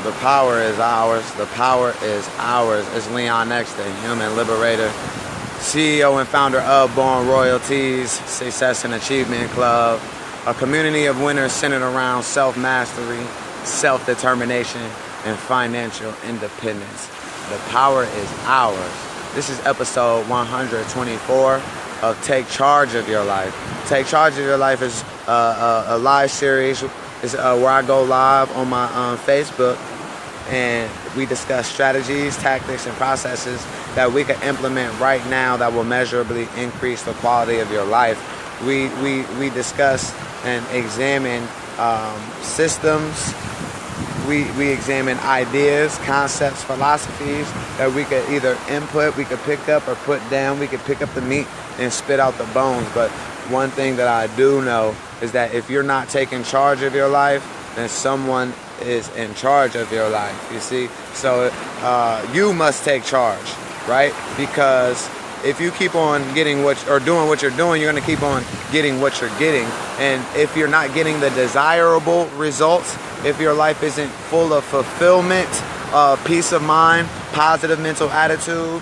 The power is ours. The power is ours. It's Leon X, the human liberator, CEO and founder of Born Royalties, Success and Achievement Club, a community of winners centered around self-mastery, self-determination, and financial independence. The power is ours. This is episode 124 of Take Charge of Your Life. Take Charge of Your Life is a live series where I go live on my Facebook, and we discuss strategies, tactics, and processes that we can implement right now that will measurably increase the quality of your life. We discuss and examine systems. We examine ideas, concepts, philosophies that we could either input, we could pick up or put down. We could pick up the meat and spit out the bones. But one thing that I do know is that if you're not taking charge of your life, then someone is in charge of your life, you see? So you must take charge, right? Because if you keep on getting doing what you're doing, you're going to keep on getting what you're getting. And if you're not getting the desirable results, if your life isn't full of fulfillment, peace of mind, positive mental attitude,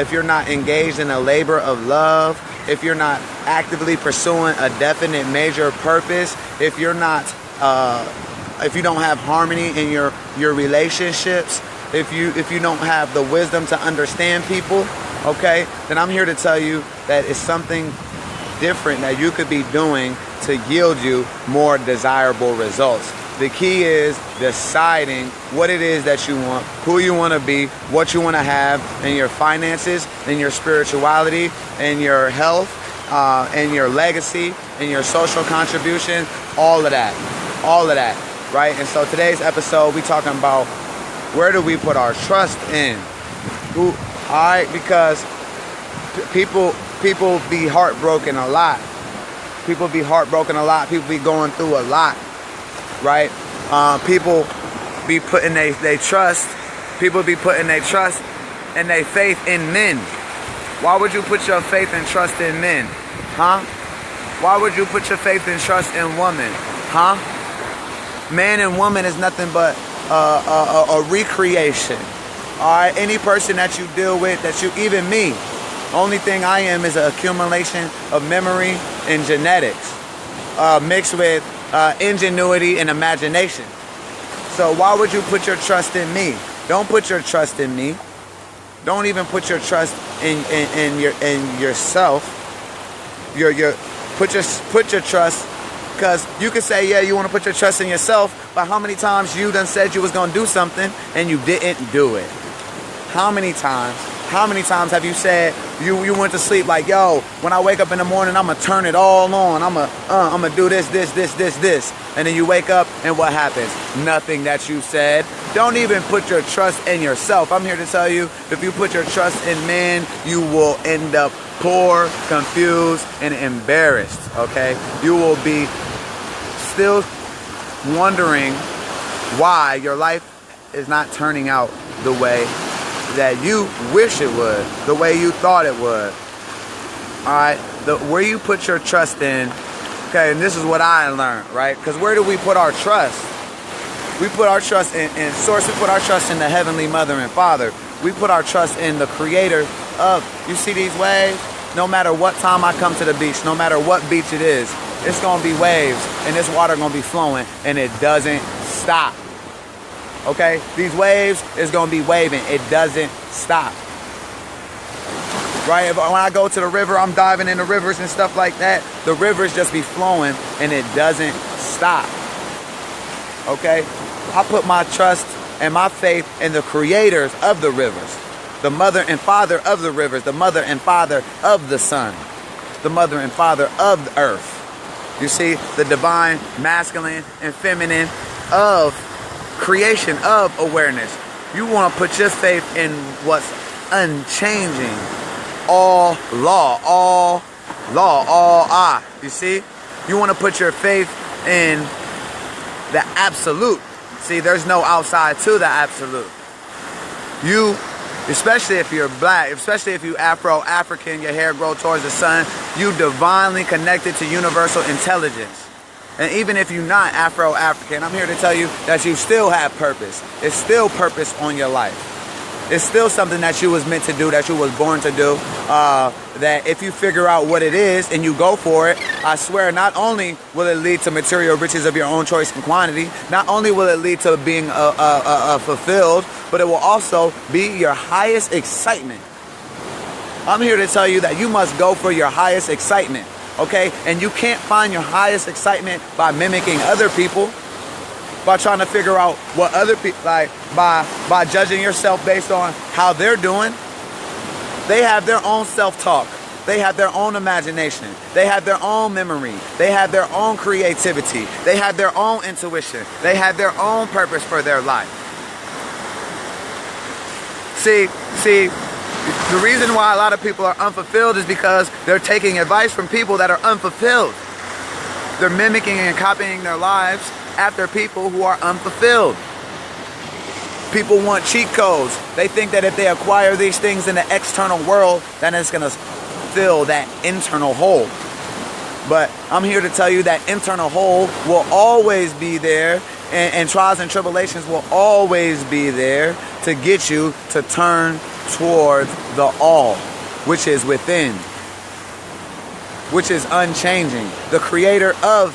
if you're not engaged in a labor of love, if you're not actively pursuing a definite major purpose, if you're not, if you don't have harmony in your relationships, if you don't have the wisdom to understand people, okay, then I'm here to tell you that it's something different that you could be doing to yield you more desirable results. The key is deciding what it is that you want, who you want to be, what you want to have in your finances, in your spirituality, in your health, in your legacy, in your social contribution, all of that, right? And so today's episode, we talking about where do we put our trust in? Alright, because people be heartbroken a lot. People be heartbroken a lot. People be going through a lot, right? People be putting their trust. People be putting their trust and their faith in men. Why would you put your faith and trust in men? Huh? Why would you put your faith and trust in women? Huh? Man and woman is nothing but a recreation. Alright, any person that you deal with, even me, only thing I am is an accumulation of memory and genetics, mixed with ingenuity and imagination. So why would you put your trust in me? Don't put your trust in me. Don't even put your trust in yourself. Put your trust, because you could say, yeah, you want to put your trust in yourself, but how many times you done said you was going to do something and you didn't do it? How many times have you said you went to sleep like, yo, when I wake up in the morning, I'm going to turn it all on. I'm going to do this. And then you wake up and what happens? Nothing that you said. Don't even put your trust in yourself. I'm here to tell you, if you put your trust in men, you will end up poor, confused, and embarrassed, okay? You will be still wondering why your life is not turning out the way that you wish it would, the way you thought it would. Alright, where you put your trust in, okay, and this is what I learned, right? Because where do we put our trust? We put our trust in Source, we put our trust in the Heavenly Mother and Father. We put our trust in the Creator of, you see these waves? No matter what time I come to the beach, no matter what beach it is, it's going to be waves, and this water going to be flowing, and it doesn't stop. Okay, these waves is going to be waving. It doesn't stop. Right? When I go to the river, I'm diving in the rivers and stuff like that. The rivers just be flowing and it doesn't stop. Okay? I put my trust and my faith in the creators of the rivers. The mother and father of the rivers. The mother and father of the sun. The mother and father of the earth. You see, the divine masculine and feminine of creation, of awareness. You want to put your faith in what's unchanging, all I. You see, you want to put your faith in the absolute. See, there's no outside to the absolute. You, especially if you're black, especially if you Afro-African, your hair grow towards the sun, you divinely connected to universal intelligence. And even if you're not Afro-African, I'm here to tell you that you still have purpose. It's still purpose on your life. It's still something that you was meant to do, that you was born to do. That if you figure out what it is and you go for it, I swear not only will it lead to material riches of your own choice and quantity, not only will it lead to being fulfilled, but it will also be your highest excitement. I'm here to tell you that you must go for your highest excitement, okay? And you can't find your highest excitement by mimicking other people, by trying to figure out what other people, like by judging yourself based on how they're doing. They have their own self-talk. They have their own imagination. They have their own memory. They have their own creativity. They have their own intuition. They have their own purpose for their life. See, the reason why a lot of people are unfulfilled is because they're taking advice from people that are unfulfilled. They're mimicking and copying their lives after people who are unfulfilled. People want cheat codes. They think that if they acquire these things in the external world, then it's going to fill that internal hole. But I'm here to tell you that internal hole will always be there, and trials and tribulations will always be there to get you to turn towards the all, which is within, which is unchanging. The creator of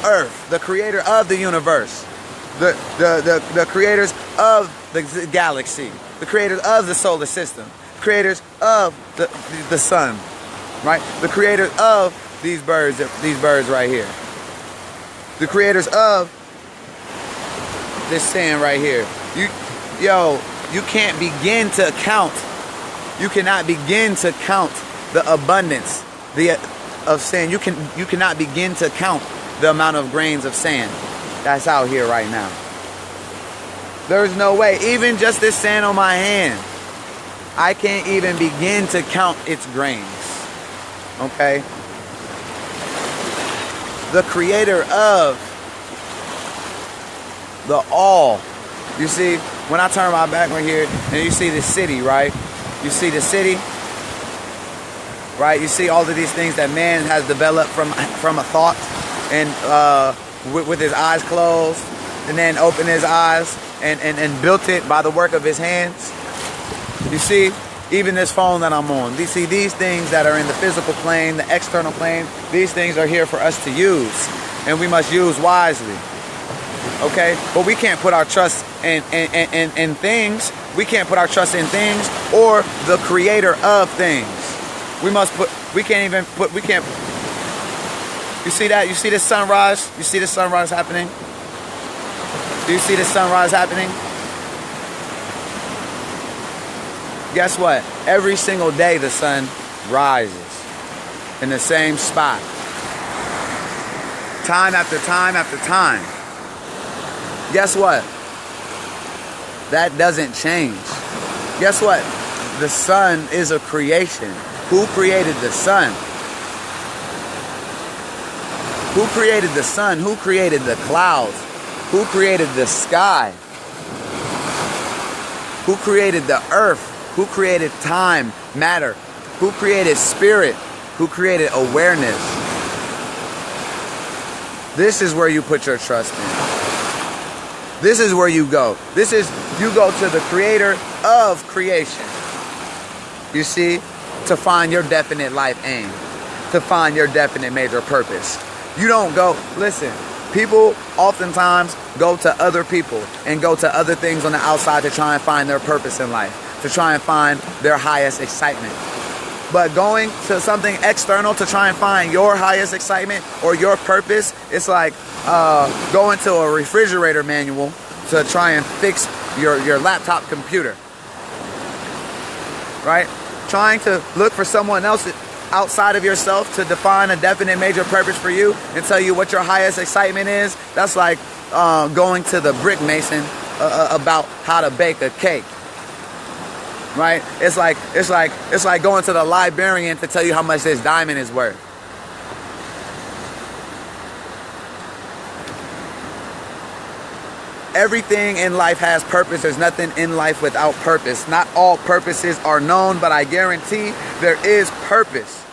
Earth, the creator of the universe, the creators of the galaxy, the creators of the solar system, creators of the sun, right? The creators of these birds right here, the creators of this sand right here. You can't begin to count. You cannot begin to count the abundance of sand. You cannot begin to count the amount of grains of sand that's out here right now. There's no way. Even just this sand on my hand, I can't even begin to count its grains. Okay? The creator of the all. You see, when I turn my back right here and you see the city, right? You see the city, right? You see all of these things that man has developed from a thought, and with his eyes closed, and then opened his eyes and built it by the work of his hands. You see, even this phone that I'm on, you see these things that are in the physical plane, the external plane, these things are here for us to use, and we must use wisely. Okay, but we can't put our trust in things. We can't put our trust in things or the creator of things. We can't. You see that? You see the sunrise? You see the sunrise happening? Do you see the sunrise happening? Guess what? Every single day the sun rises in the same spot. Time after time after time. Guess what? That doesn't change. Guess what? The sun is a creation. Who created the sun? Who created the sun? Who created the clouds? Who created the sky? Who created the earth? Who created time, matter? Who created spirit? Who created awareness? This is where you put your trust in. This is where you go. You go to the creator of creation. You see, to find your definite life aim, to find your definite major purpose. You don't go, listen, people oftentimes go to other people and go to other things on the outside to try and find their purpose in life, to try and find their highest excitement. But going to something external to try and find your highest excitement or your purpose, it's like going to a refrigerator manual to try and fix your laptop computer. Right? Trying to look for someone else outside of yourself to define a definite major purpose for you and tell you what your highest excitement is. That's like going to the brick mason about how to bake a cake. Right? It's like going to the librarian to tell you how much this diamond is worth. Everything in life has purpose. There's nothing in life without purpose. Not all purposes are known, but I guarantee there is purpose.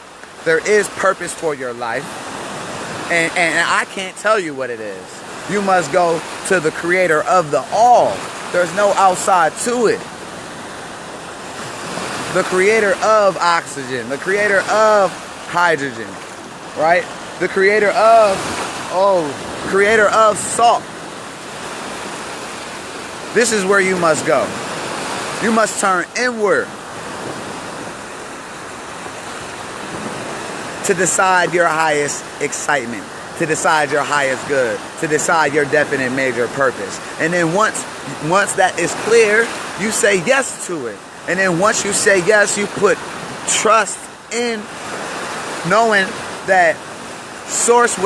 There is purpose for your life. And I can't tell you what it is. You must go to the creator of the all. There's no outside to it. The creator of oxygen, the creator of hydrogen, right? The creator of salt. This is where you must go. You must turn inward to decide your highest excitement, to decide your highest good, to decide your definite major purpose. And then once that is clear, you say yes to it. And then once you say yes, you put trust in knowing that Source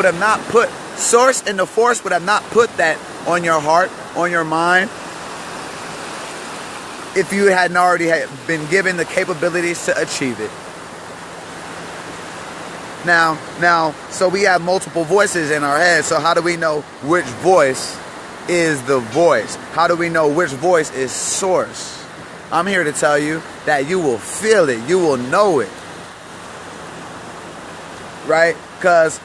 and the Force would have not put that on your heart, on your mind, if you hadn't already been given the capabilities to achieve it. Now, so we have multiple voices in our head. So how do we know which voice is the voice? How do we know which voice is Source? I'm here to tell you that you will feel it. You will know it. Right? Because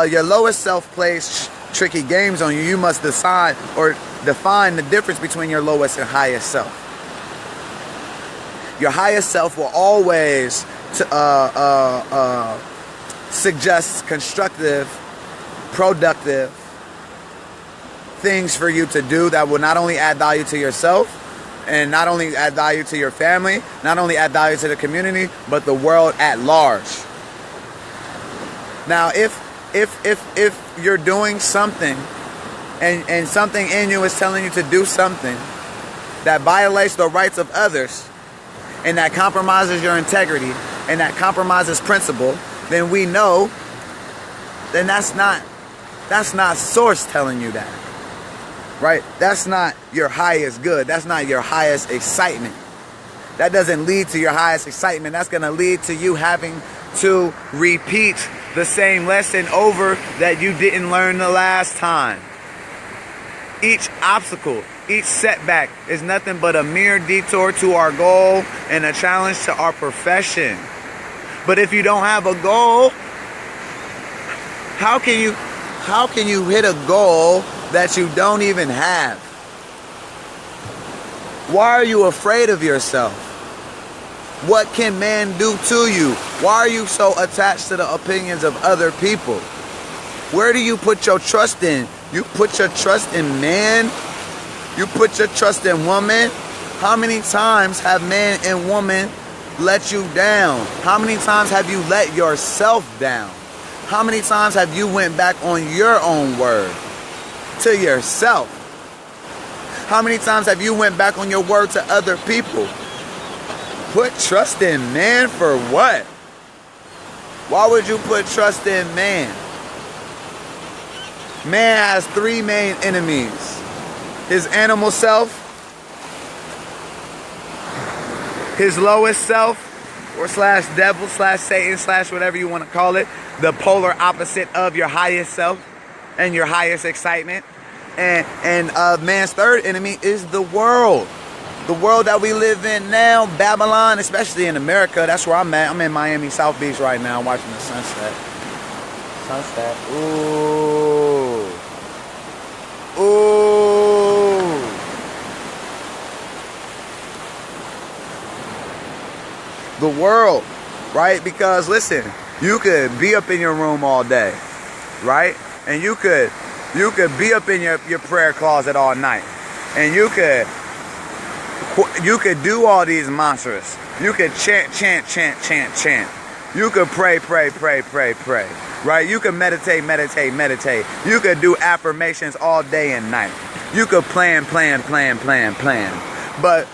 your lowest self plays tricky games on you. You must decide or define the difference between your lowest and highest self. Your highest self will always suggest constructive, productive things for you to do that will not only add value to yourself and not only add value to your family, not only add value to the community, but the world at large. Now, if you're doing something and something in you is telling you to do something that violates the rights of others and that compromises your integrity and that compromises principle, then we know, then that's not Source telling you that, right? That's not your highest good. That's not your highest excitement. That doesn't lead to your highest excitement. That's going to lead to you having to repeat the same lesson over that you didn't learn the last time. Each obstacle, each setback is nothing but a mere detour to our goal and a challenge to our profession. But if you don't have a goal, how can you hit a goal that you don't even have? Why are you afraid of yourself? What can man do to you? Why are you so attached to the opinions of other people? Where do you put your trust in? You put your trust in man? You put your trust in woman? How many times have man and woman let you down? How many times have you let yourself down? How many times have you went back on your own word to yourself? How many times have you went back on your word to other people? Put trust in man for what? Why would you put trust in man? Man has three main enemies. His animal self, his lowest self, or slash devil, slash Satan, slash whatever you want to call it, the polar opposite of your highest self and your highest excitement. And man's third enemy is the world. The world that we live in now, Babylon, especially in America. That's where I'm at. I'm in Miami, South Beach right now, watching the sunset. Ooh. Ooh. The world, right? Because listen, you could be up in your room all day, right? And you could be up in your prayer closet all night. And you could do all these mantras. You could chant. You could pray. Right? You could meditate. You could do affirmations all day and night. You could plan. But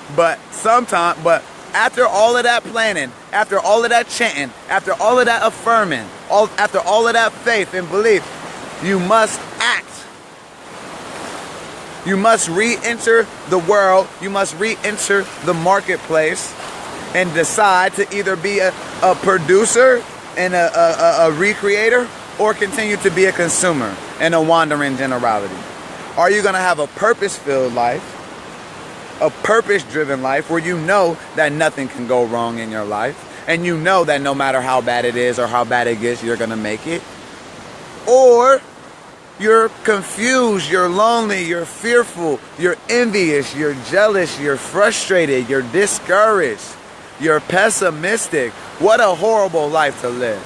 after all of that planning, after all of that chanting, after all of that affirming, after all of that faith and belief, you must act. You must re-enter the world. You must re-enter the marketplace and decide to either be a producer and a recreator or continue to be a consumer and a wandering generality. Are you going to have a purpose-filled life, a purpose-driven life where you know that nothing can go wrong in your life, and you know that no matter how bad it is or how bad it gets, you're going to make it? Or you're confused, you're lonely, you're fearful, you're envious, you're jealous, you're frustrated, you're discouraged, you're pessimistic. What a horrible life to live.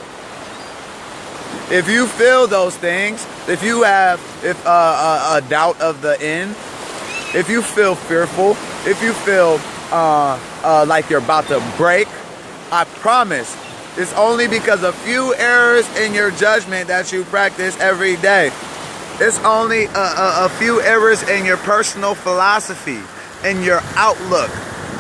If you feel those things, if you have a doubt of the end, if you feel fearful, if you feel like you're about to break, I promise it's only because of few errors in your judgment that you practice every day. It's only a few errors in your personal philosophy, in your outlook.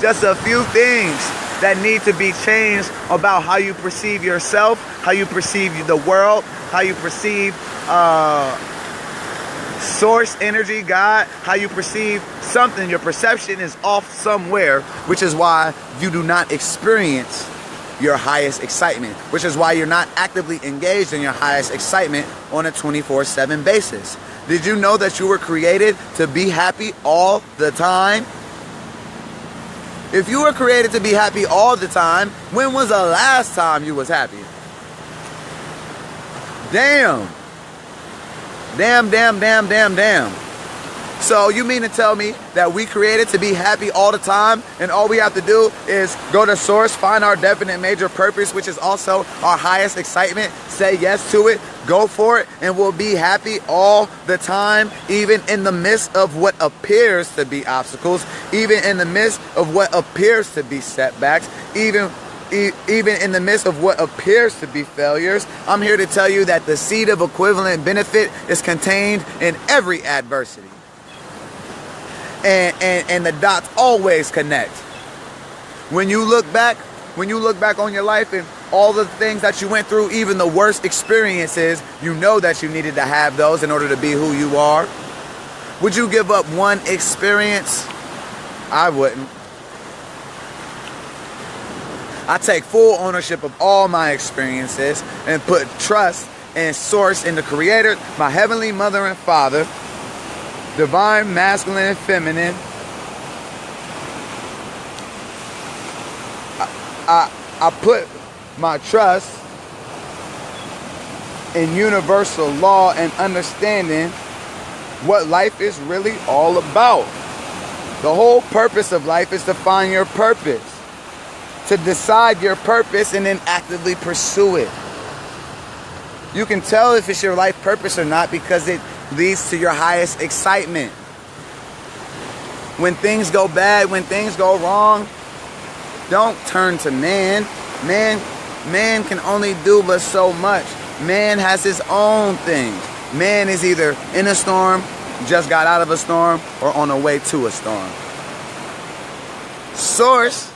Just a few things that need to be changed about how you perceive yourself, how you perceive the world, how you perceive source energy, God, how you perceive something. Your perception is off somewhere, which is why you do not experience your highest excitement, which is why you're not actively engaged in your highest excitement on a 24/7 basis. Did you know that you were created to be happy all the time? If you were created to be happy all the time, when was the last time you was happy? Damn. Damn. So you mean to tell me that we created to be happy all the time, and all we have to do is go to source, find our definite major purpose, which is also our highest excitement, say yes to it, go for it, and we'll be happy all the time, even in the midst of what appears to be obstacles, even in the midst of what appears to be setbacks, even in the midst of what appears to be failures. I'm here to tell you that the seed of equivalent benefit is contained in every adversity. And the dots always connect. When you look back on your life and all the things that you went through, even the worst experiences, you know that you needed to have those in order to be who you are. Would you give up one experience? I wouldn't. I take full ownership of all my experiences and put trust and source in the Creator, my Heavenly Mother and Father, divine masculine and feminine. I put my trust in universal law and understanding what life is really all about. The whole purpose of life is to find your purpose, to decide your purpose and then actively pursue it. You can tell if it's your life purpose or not because it leads to your highest excitement. When things go bad, when things go wrong, don't turn to man. Man can only do but so much. Man has his own things. Man is either in a storm, just got out of a storm, or on the way to a storm. Source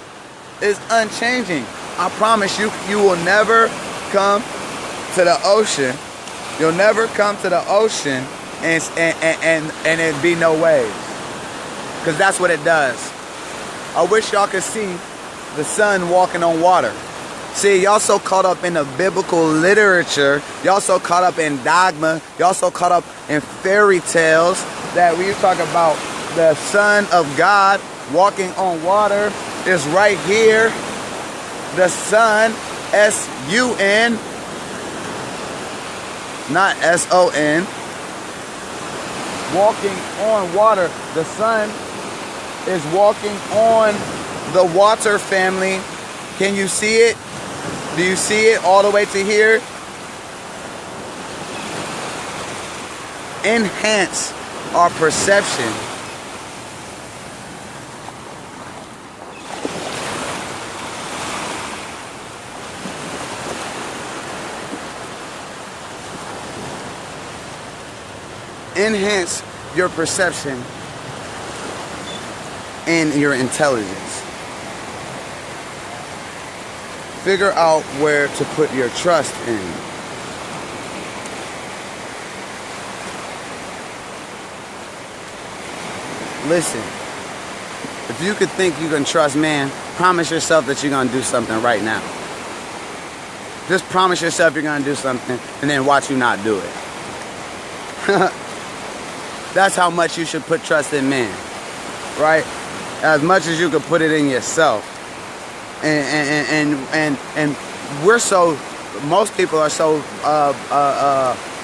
is unchanging. I promise you, you will never come to the ocean. You'll never come to the ocean and it be no waves. Because that's what it does. I wish y'all could see the sun walking on water. See, y'all so caught up in the biblical literature, y'all so caught up in dogma, y'all so caught up in fairy tales that when you talk about the Son of God walking on water is right here. The Son, S-U-N, not S-O-N, walking on water. The Son is walking on the water, family. Can you see it? Do you see it all the way to here? Enhance our perception. Enhance your perception and your intelligence. Figure out where to put your trust in. Listen, if you could think you can trust man, promise yourself that you're going to do something right now. Just promise yourself you're going to do something and then watch you not do it. That's how much you should put trust in man, right? As much as you could put it in yourself. And we're so, most people are so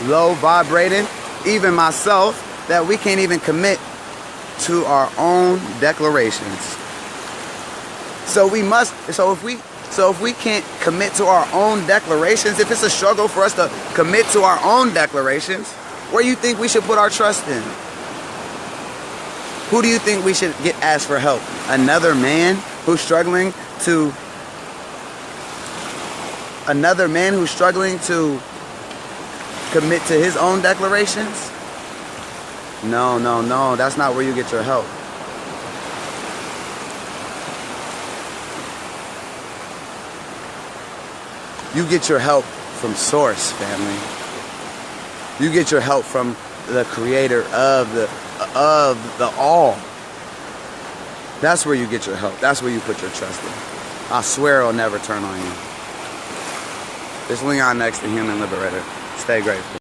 low vibrating, even myself, that we can't even commit to our own declarations. So if we can't commit to our own declarations, if it's a struggle for us to commit to our own declarations, where do you think we should put our trust in? Who do you think we should ask for help? Another man who's struggling to commit to his own declarations? No, that's not where you get your help. You get your help from source, family. You get your help from the creator of the all. That's where you get your help. That's where you put your trust in. I swear it'll never turn on you. It's Leon next, the Human Liberator. Stay grateful.